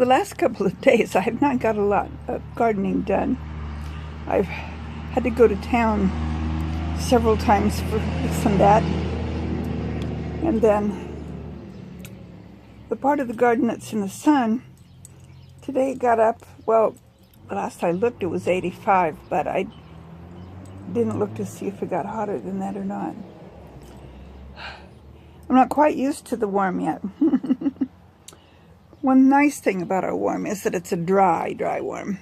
last couple of days, I have not got a lot of gardening done. I've had to go to town several times for this and that. And then the part of the garden that's in the sun, today it got up, well, the last I looked it was 85, but I didn't look to see if it got hotter than that or not. I'm not quite used to the warm yet. One nice thing about our warm is that it's a dry warm.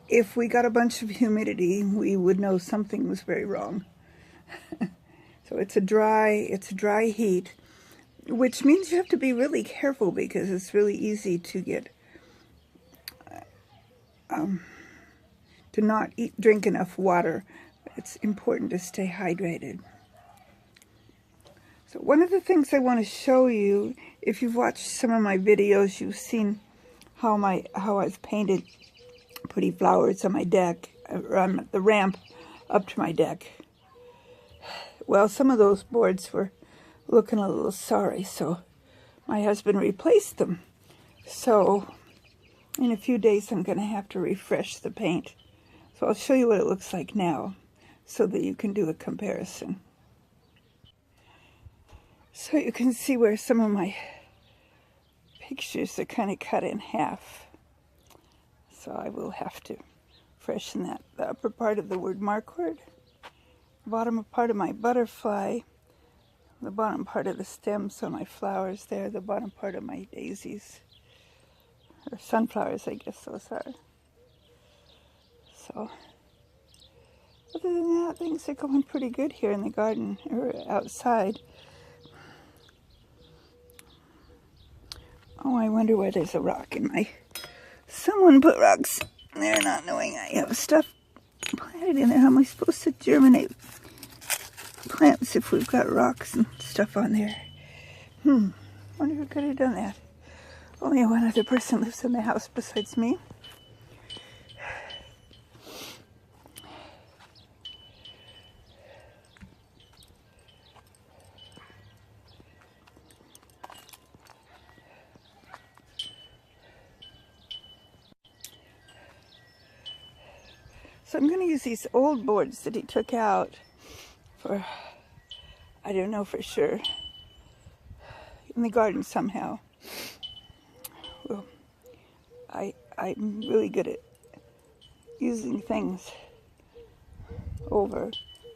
If we got a bunch of humidity, we would know something was very wrong. So it's a dry heat, which means you have to be really careful because it's really easy to get to not drink enough water. It's important to stay hydrated. So one of the things I want to show you, if you've watched some of my videos, you've seen how I've painted pretty flowers on my deck, or on the ramp up to my deck. Well, some of those boards were looking a little sorry, so my husband replaced them. So in a few days I'm going to have to refresh the paint. So I'll show you what it looks like now so that you can do a comparison. So you can see where some of my pictures are kind of cut in half. So I will have to freshen that. The upper part of the word markword, the bottom part of my butterfly, the bottom part of the stems on my flowers there, the bottom part of my daisies, or sunflowers I guess those are. So other than that, things are going pretty good here in the garden, or outside. Oh, I wonder where there's a rock in my... Someone put rocks there not knowing I have stuff planted in there. How am I supposed to germinate plants if we've got rocks and stuff on there? Wonder who could have done that. Only one other person lives in the house besides me. So I'm going to use these old boards that he took out for, I don't know for sure, in the garden somehow. Well, I'm really good at using things over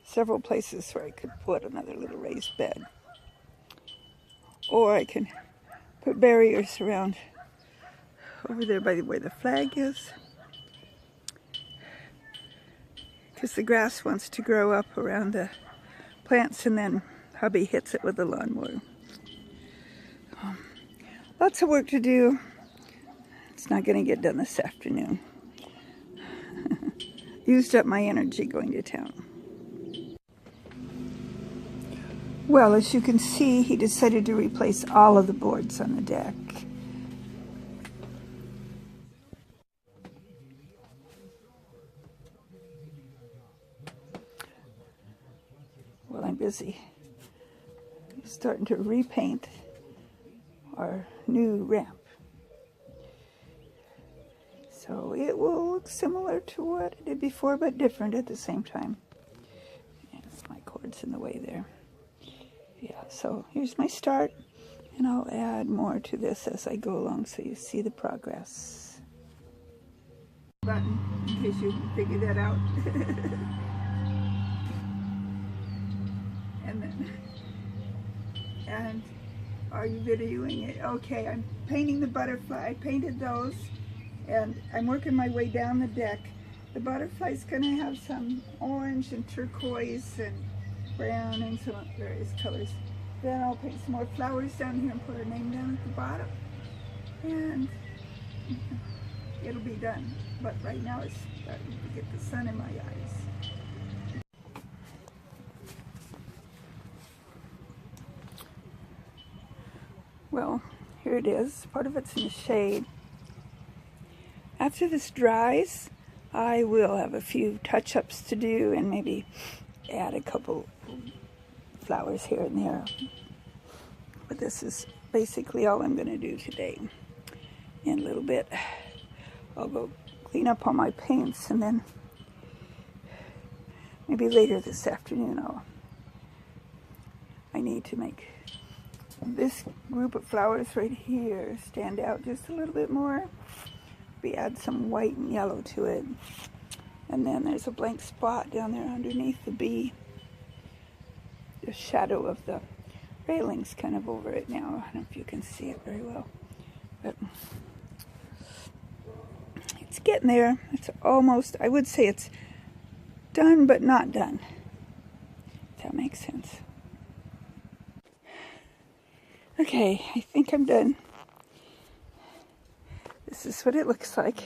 several places where I could put another little raised bed. Or I can put barriers around over there by where the flag is. Because the grass wants to grow up around the plants, and then hubby hits it with the lawnmower. Lots of work to do. It's not going to get done this afternoon. Used up my energy going to town. Well, as you can see, he decided to replace all of the boards on the deck. Well, I'm busy starting to repaint our new ramp. So it will look similar to what I did before, but different at the same time. Yeah, my cord's in the way there. Yeah, so here's my start, and I'll add more to this as I go along so you see the progress. Button, in case you figure that out. And are you videoing it? Okay, I'm painting the butterfly. I painted those, and I'm working my way down the deck. The butterfly's going to have some orange and turquoise and brown and some various colors. Then I'll paint some more flowers down here and put her name down at the bottom. And it'll be done. But right now it's starting to get the sun in my eyes. Well, here it is. Part of it's in the shade. After this dries, I will have a few touch-ups to do and maybe add a couple flowers here and there. But this is basically all I'm going to do today. in a little bit. I'll go clean up all my paints, and then maybe later this afternoon I need to make this group of flowers right here stand out just a little bit more. We add some white and yellow to it. And then there's a blank spot down there underneath the bee. The shadow of the railing's kind of over it now. I don't know if you can see it very well, but it's getting there. It's almost, I would say it's done, but not done, if that makes sense. Okay, I think I'm done. This is what it looks like.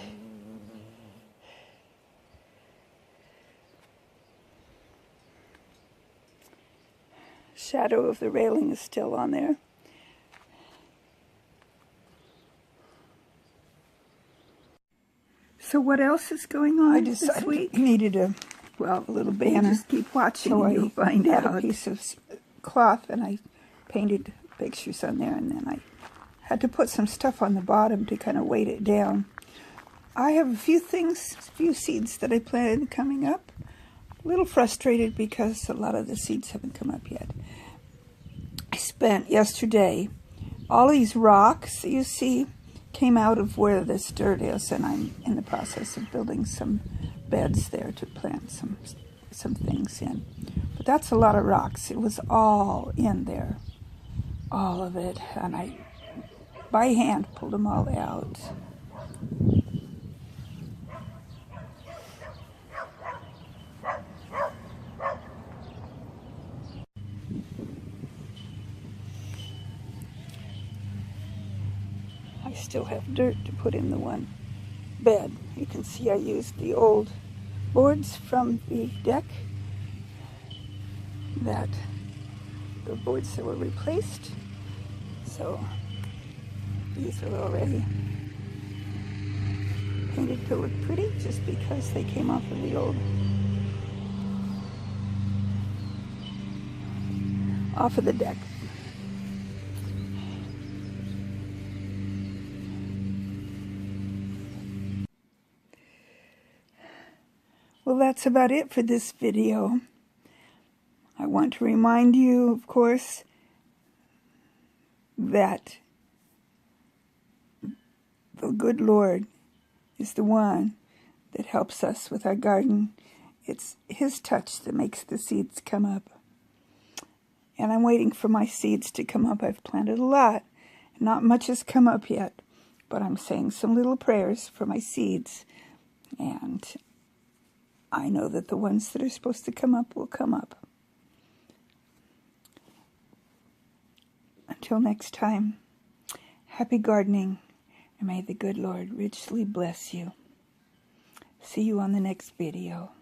Shadow of the railing is still on there. So what else is going on this week? I needed a little banner. Just keep watching, so and you'll find out. A piece of cloth, and I painted pictures on there, and then I had to put some stuff on the bottom to kind of weight it down. I have a few seeds that I planted coming up. A little frustrated because a lot of the seeds haven't come up yet. I spent yesterday, all these rocks that you see came out of where this dirt is, and I'm in the process of building some beds there to plant some things in. But that's a lot of rocks. It was all in there, all of it, and I by hand pulled them all out. I still have dirt to put in the one bed. You can see I used the old boards from the deck, the boards that were replaced. So these are already painted to look pretty just because they came off of the off of the deck. Well, that's about it for this video. I want to remind you, of course, that the good Lord is the one that helps us with our garden. It's His touch that makes the seeds come up. And I'm waiting for my seeds to come up. I've planted a lot. Not much has come up yet, but I'm saying some little prayers for my seeds. And I know that the ones that are supposed to come up will come up. Until next time, happy gardening, and may the good Lord richly bless you. See you on the next video.